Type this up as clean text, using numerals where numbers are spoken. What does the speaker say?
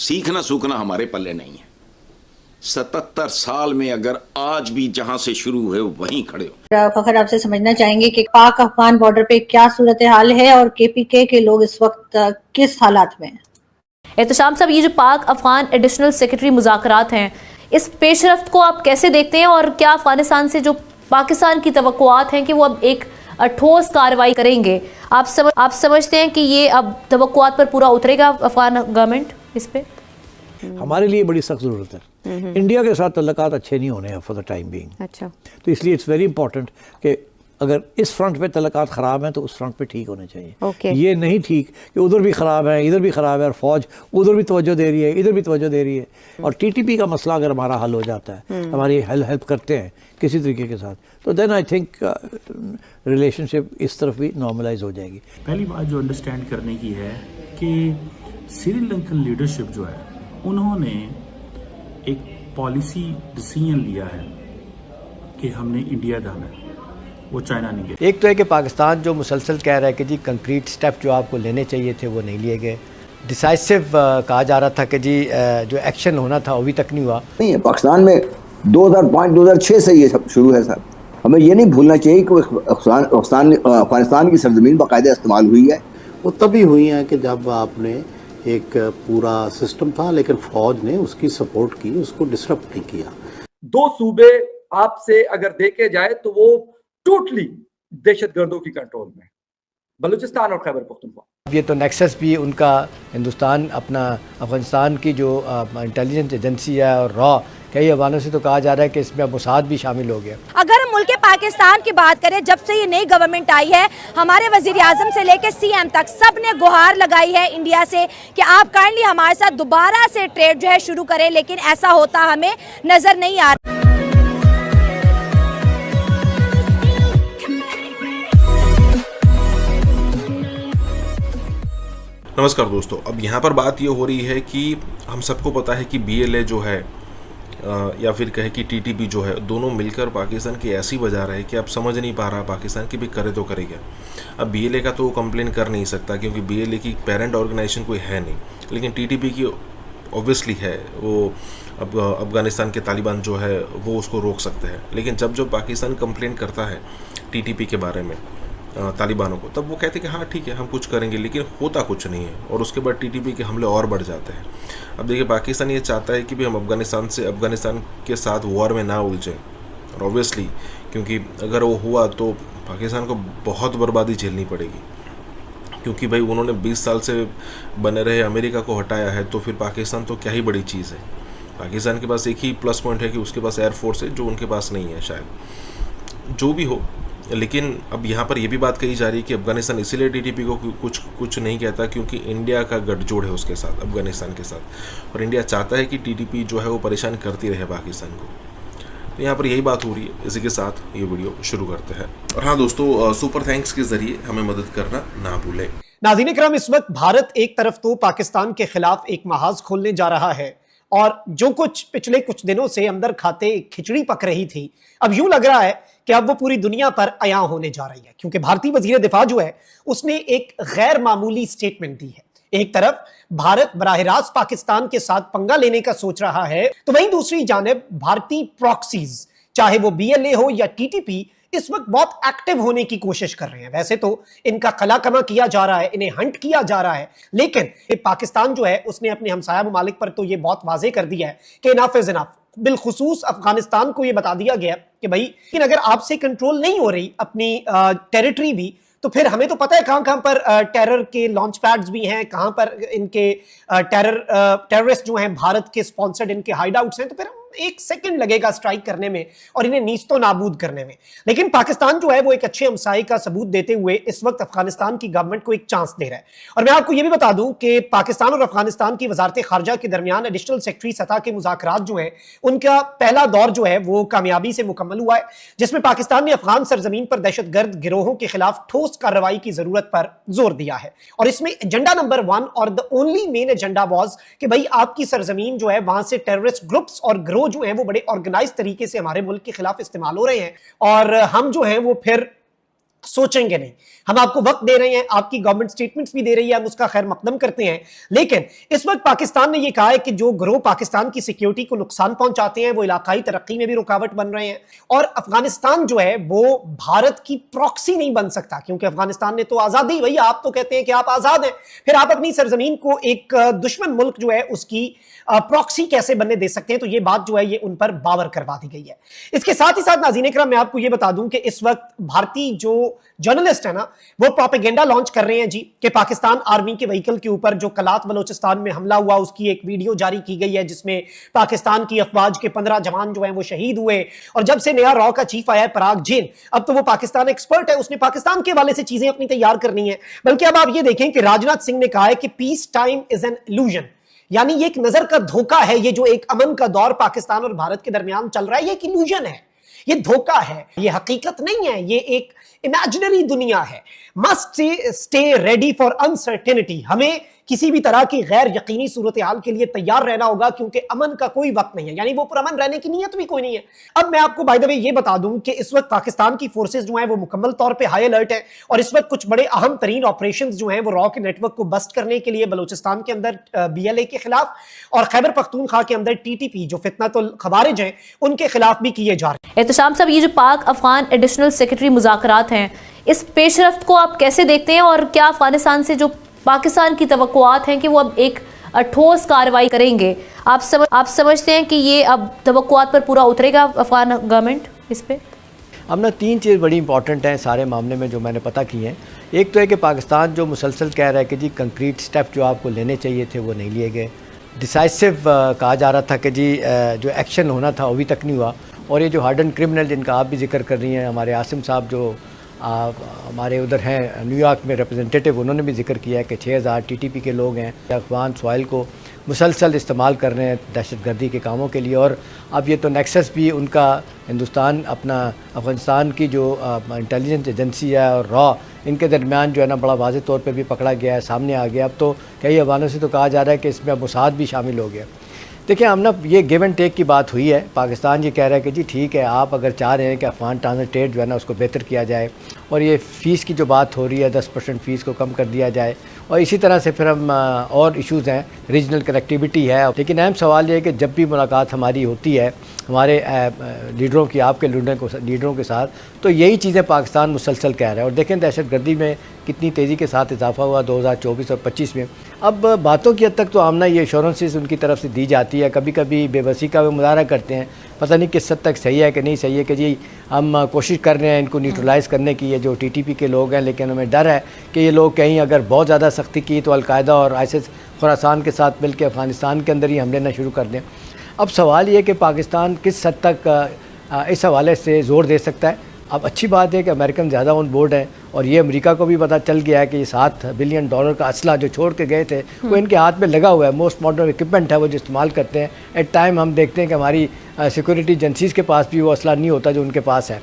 सीखना सूखना हमारे पल्ले नहीं है। 77 साल में अगर आज भी जहां से शुरू हुए वहीं खड़े हो। फखर, आपसे समझना चाहेंगे कि पाक अफगान बॉर्डर पे क्या सूरत हाल है और केपीके के लोग इस वक्त किस हालात में हैं? एहतशाम साहब, ये जो पाक अफगान एडिशनल सेक्रेटरी मुज़ाकरात हैं, इस पेशरफ्त को आप कैसे देखते हैं और क्या अफगानिस्तान से जो पाकिस्तान की तवक्कुआत हैं कि वो अब एक ठोस कार्रवाई करेंगे, आप समझते हैं कि ये अब तवक्कुआत पर पूरा उतरेगा अफगान गवर्नमेंट इस पे? हमारे लिए बड़ी सख्त ज़रूरत है। इंडिया के साथ तल्लुकात अच्छे नहीं होने हैं फॉर द टाइम बीइंग। अच्छा, तो इसलिए इट्स वेरी इंपॉर्टेंट कि अगर इस फ्रंट पे तल्लुकात ख़राब हैं तो उस फ्रंट पे ठीक होने चाहिए। ये नहीं ठीक कि उधर भी ख़राब है, इधर भी ख़राब है, और फ़ौज उधर भी तवज्जो दे रही है, इधर भी तवज्जो दे रही है। और टीटीपी का मसला अगर हमारा हल हो जाता है, हमारी हेल्प करते हैं किसी तरीके के साथ, तो देन आई थिंक रिलेशनशिप इस तरफ भी नॉर्मलाइज हो जाएगी। पहली बात जो अंडरस्टैंड करने की है कि श्रीलंकन लीडरशिप जो है, उन्होंने एक पॉलिसी डिसीजन लिया है कि हमने इंडिया जाना है, वो चाइना नहीं गया। एक तो है कि पाकिस्तान जो मुसलसल कह रहा है कि जी कंक्रीट स्टेप जो आपको लेने चाहिए थे वो नहीं लिए गए। डिसाइसिव कहा जा रहा था कि जी जो एक्शन होना था वो अभी तक नहीं हुआ। नहीं है, पाकिस्तान में 2005-2006 से ये सब शुरू है सर। हमें ये नहीं भूलना चाहिए कि अफगानिस्तान की सरजमीन बाकायदा इस्तेमाल हुई है। वो तभी हुई है कि जब आपने एक पूरा सिस्टम था, लेकिन फौज ने उसकी सपोर्ट की, उसको डिसरप्ट नहीं किया। 2 सूबे आपसे अगर देखे जाए तो वो टोटली दहशतगर्दों की कंट्रोल में, बलूचिस्तान और खैबर पख्तूनख्वा। ये तो नेक्सस भी उनका हिंदुस्तान अपना अफगानिस्तान की जो इंटेलिजेंस एजेंसी है और रॉ, कई हवालों से तो कहा जा रहा है कि इसमें मोसाद भी शामिल हो गया। अगर हम मुल्क पाकिस्तान की बात करें, जब से ये नई गवर्नमेंट आई है, हमारे वजीर आजम से लेकर सीएम तक सब ने गुहार लगाई है इंडिया से कि आप काइंडली हमारे साथ दोबारा से ट्रेड जो है शुरू करें, लेकिन ऐसा होता हमें नजर नहीं आ रहा। नमस्कार दोस्तों, अब यहाँ पर बात ये हो रही है कि हम सबको पता है कि बीएलए जो है या फिर कहे कि टीटीपी जो है, दोनों मिलकर पाकिस्तान की ऐसी बजा रहे हैं कि अब समझ नहीं पा रहा पाकिस्तान की भी करे तो करे क्या। अब बीएलए का तो वो कंप्लेन कर नहीं सकता क्योंकि बीएलए की पेरेंट ऑर्गेनाइजेशन कोई है नहीं, लेकिन टीटीपी की ऑब्वियसली है। वो अब अफगानिस्तान के तालिबान जो है वो उसको रोक सकते हैं, लेकिन जब पाकिस्तान कंप्लेन करता है टीटीपी के बारे में तालिबानों को, तब वो कहते हैं कि हाँ ठीक है हम कुछ करेंगे, लेकिन होता कुछ नहीं है और उसके बाद टीटीपी के हमले और बढ़ जाते हैं। अब देखिए, पाकिस्तान ये चाहता है कि भी हम अफगानिस्तान के साथ वॉर में ना उलझें, और ऑब्वियसली क्योंकि अगर वो हुआ तो पाकिस्तान को बहुत बर्बादी झेलनी पड़ेगी, क्योंकि भाई उन्होंने 20 साल से बने रहे अमेरिका को हटाया है, तो फिर पाकिस्तान तो क्या ही बड़ी चीज़ है। पाकिस्तान के पास एक ही प्लस पॉइंट है कि उसके पास एयरफोर्स है, जो उनके पास नहीं है शायद। जो भी हो, लेकिन अब यहाँ पर यह भी बात कही जा रही है कि अफगानिस्तान इसीलिए टीटीपी को कुछ नहीं कहता क्योंकि इंडिया का गठजोड़ है उसके साथ, अफगानिस्तान के साथ, और इंडिया चाहता है कि टीटीपी जो है वो परेशान करती रहे पाकिस्तान को। तो यहाँ पर यही बात हो रही है। इसी के साथ ये वीडियो शुरू करते हैं। और हाँ दोस्तों, सुपर थैंक्स के जरिए हमें मदद करना ना भूलें। नाज़रीन इकराम, इस वक्त भारत एक तरफ तो पाकिस्तान के खिलाफ एक महाज खोलने जा रहा है, और जो कुछ पिछले कुछ दिनों से अंदर खाते खिचड़ी पक रही थी, अब यूं लग रहा है कि अब वो पूरी दुनिया पर अयां होने जा रही है, क्योंकि भारतीय वजीर दिफा जो है उसने एक गैर मामूली स्टेटमेंट दी है। एक तरफ भारत बराह रास्त पाकिस्तान के साथ पंगा लेने का सोच रहा है, तो वहीं दूसरी जानिब भारतीय प्रॉक्सीज, चाहे वो बीएलए हो या टीटीपी, इस वक्त बहुत एक्टिव होने की कोशिश कर रहे हैं। वैसे तो इनका कलाकमा किया जा रहा है, इन्हें हंट किया जा रहा है, लेकिन पाकिस्तान जो है उसने अपने हमसाया ममालिक पर तो ये बहुत वाज़ेह कर दिया है कि इनफ इज इनफ। बिलखुसूस अफगानिस्तान को ये बता दिया गया कि भाई, लेकिन अगर आपसे कंट्रोल नहीं हो रही अपनी टेरिटरी भी, तो फिर हमें तो पता है कहां कहां पर टेरर के लॉन्च पैड्स भी हैं, कहां पर इनके टेररिस्ट जो हैं भारत के स्पॉन्सर्ड इनके हाइड आउट्स हैं, तो फिर 1 सेकंड लगेगा स्ट्राइक करने में और इन्हें नीस्तो नाबूद करने में। लेकिन पाकिस्तान जो है वो एक अच्छे हमसाये का सबूत देते हुए इस वक्त अफगानिस्तान की गवर्नमेंट को एक चांस दे रहा है। और मैं आपको ये भी बता दूं कि पाकिस्तान और अफगानिस्तान की वजारत खारजा के दरमियान एडिशनल सेक्रेटरी सतह के मुज़ाकरात जो हैं, उनका पहला दौर जो है वो कामयाबी से मुकम्मल हुआ है, जिसमें पाकिस्तान ने अफगान सरजमीन पर दहशतगर्द गिरोहों के खिलाफ ठोस कार्रवाई की जरूरत पर जोर दिया है। और इसमें एजेंडा नंबर 1 और the only main agenda was कि भाई आपकी सरजमीन जो है वहां से टेररिस्ट ग्रुप्स और गिरोह जो हैं वो बड़े ऑर्गेनाइज तरीके से हमारे मुल्क के खिलाफ इस्तेमाल हो रहे हैं, और हम जो हैं वो फिर सोचेंगे नहीं। हम आपको वक्त दे रहे हैं, आपकी गवर्नमेंट स्टेटमेंट्स भी दे रही है, हम उसका खैर मकदम करते हैं, लेकिन इस वक्त पाकिस्तान ने यह कहा है कि जो गिरोह पाकिस्तान की सिक्योरिटी को नुकसान पहुंचाते हैं वो इलाकाई तरक्की में भी रुकावट बन रहे हैं। और अफगानिस्तान जो है वो भारत की प्रॉक्सी नहीं बन सकता, क्योंकि अफगानिस्तान ने तो आजादी, भैया आप तो कहते हैं कि आप आजाद हैं, फिर आप अपनी सरजमीन को एक दुश्मन मुल्क जो है उसकी प्रॉक्सी कैसे बनने दे सकते हैं? तो ये बात जो है ये उन पर बावर करवा दी गई है। इसके साथ ही साथ नाज़रीन इकराम, मैं आपको ये बता दूं कि इस वक्त भारतीय जो जर्नलिस्ट है ना, वो प्रोपेगेंडा लॉन्च कर रहे हैं जी कि पाकिस्तान आर्मी के व्हीकल के ऊपर जो कलात बलोचिस्तान में हमला हुआ उसकी एक वीडियो जारी की गई है, जिसमें पाकिस्तान की अफवाज के 15 जवान जो हैं वो शहीद हुए। और जब से नया रॉ का चीफ आया है पराग जैन, अब तो वो पाकिस्तान एक्सपर्ट है, उसने पाकिस्तान के हवाले से चीजें अपनी तैयार करनी है। बल्कि अब आप ये देखें कि राजनाथ सिंह ने कहा है कि peace time is an illusion, यानी ये एक नजर का धोखा है। ये जो एक अमन का दौर पाकिस्तान और भारत के दरमियान चल रहा है, ये एक इल्यूजन है, ये धोखा है, ये हकीकत नहीं है, ये एक इमेजिनरी दुनिया है। Must stay ready for uncertainty, हमें किसी भी तरह की गैर यकीनी सूरत हाल के लिए तैयार रहना होगा, क्योंकि अमन का कोई वक्त नहीं है, यानी वो पुरअमन रहने की नीयत भी कोई नहीं है। अब मैं आपको बाय द वे ये बता दूं कि इस वक्त पाकिस्तान की फोर्सेस जो हैं वो मुकम्मल तौर पे हाई अलर्ट है, और इस वक्त कुछ बड़े अहम तरीन ऑपरेशंस जो हैं वो रॉ के नेटवर्क को बस्ट करने के लिए बलूचिस्तान के अंदर BLA के खिलाफ और खैबर पख्तूनख्वा के अंदर TTP जो फितनतुल खवारिज हैं उनके खिलाफ भी किए जा रहे हैं। एहतशाम साहब, ये जो पाक अफगान एडिशनल सेक्रेटरी मुज़ाकरात हैं, इस पेशरफ्त को आप कैसे देखते हैं, और क्या अफगानिस्तान से जो पाकिस्तान की तवक्कुआत हैं कि वो अब एक ठोस कार्रवाई करेंगे, आप समझते हैं कि ये अब तवक्कुआत पर पूरा उतरेगा अफगान गवर्नमेंट इस पे? अब ना 3 चीज़ बड़ी इंपॉर्टेंट हैं सारे मामले में जो मैंने पता की हैं। एक तो है कि पाकिस्तान जो मुसलसल कह रहा है कि जी कंक्रीट स्टेप जो आपको लेने चाहिए थे वो नहीं लिए गए, डिसाइसिव कहा जा रहा था कि जी जो एक्शन होना था अभी तक नहीं हुआ। और ये जो हार्डन क्रिमिनल जिनका आप भी जिक्र कर रही हैं, हमारे आसिम साहब जो हमारे उधर हैं न्यूयॉर्क में रिप्रेजेंटेटिव, उन्होंने भी जिक्र किया है कि 6000 TTP के लोग हैं अफगान सॉइल को मुसलसल इस्तेमाल कर रहे हैं दहशतगर्दी के कामों के लिए। और अब ये तो नेक्सस भी उनका हिंदुस्तान अपना अफगानिस्तान की जो इंटेलिजेंस एजेंसी है और रॉ, इनके दरमियान जो है ना बड़ा वाज़ेह तौर पे भी पकड़ा गया है, सामने आ गया। अब तो कई हवालों से तो कहा जा रहा है कि इसमें अब मोसाद भी शामिल हो गया। देखिए, हम ना ये गिव एंड टेक की बात हुई है। पाकिस्तान ये कह रहा है कि जी ठीक है, आप अगर चाह रहे हैं कि अफगान ट्रांजिट ट्रेड जो है ना उसको बेहतर किया जाए, और ये फ़ीस की जो बात हो रही है 10% फ़ीस को कम कर दिया जाए, और इसी तरह से फिर हम और इश्यूज़ हैं, रीजनल कनेक्टिविटी है। लेकिन अहम सवाल ये है कि जब भी मुलाकात हमारी होती है हमारे लीडरों की, आपके लीडरों के साथ, तो यही चीज़ें पाकिस्तान मुसलसल कह रहा है। और देखें दहशतगर्दी में कितनी तेज़ी के साथ इजाफा हुआ 2024 और 25 में। अब बातों की हद तक तो आमना ये एश्योरेंसेस उनकी तरफ से दी जाती है, कभी कभी बेबसी का भी मुजाहरा करते हैं, पता नहीं किस हद तक सही है कि नहीं सही है कि जी हम कोशिश कर रहे हैं इनको न्यूट्रलाइज़ करने की, ये जो TTP के लोग हैं, लेकिन हमें डर है कि ये लोग कहीं अगर बहुत ज़्यादा सख्ती की तो अलकायदा और ISIS खुरासान के साथ मिल के अफ़गानिस्तान के अंदर ही हमले ना शुरू कर दें। अब सवाल ये कि पाकिस्तान किस हद तक इस हवाले से ज़ोर दे सकता है। अब अच्छी बात है कि अमेरिकन ज़्यादा ऑन बोर्ड है, और ये अमेरिका को भी पता चल गया है कि $7 बिलियन का असला जो छोड़ के गए थे वो इनके हाथ में लगा हुआ है, मोस्ट मॉडर्न इक्विपमेंट है वो जो इस्तेमाल करते हैं। एट टाइम हम देखते हैं कि हमारी सिक्योरिटी एजेंसीज़ के पास भी वो असला नहीं होता जो उनके पास है।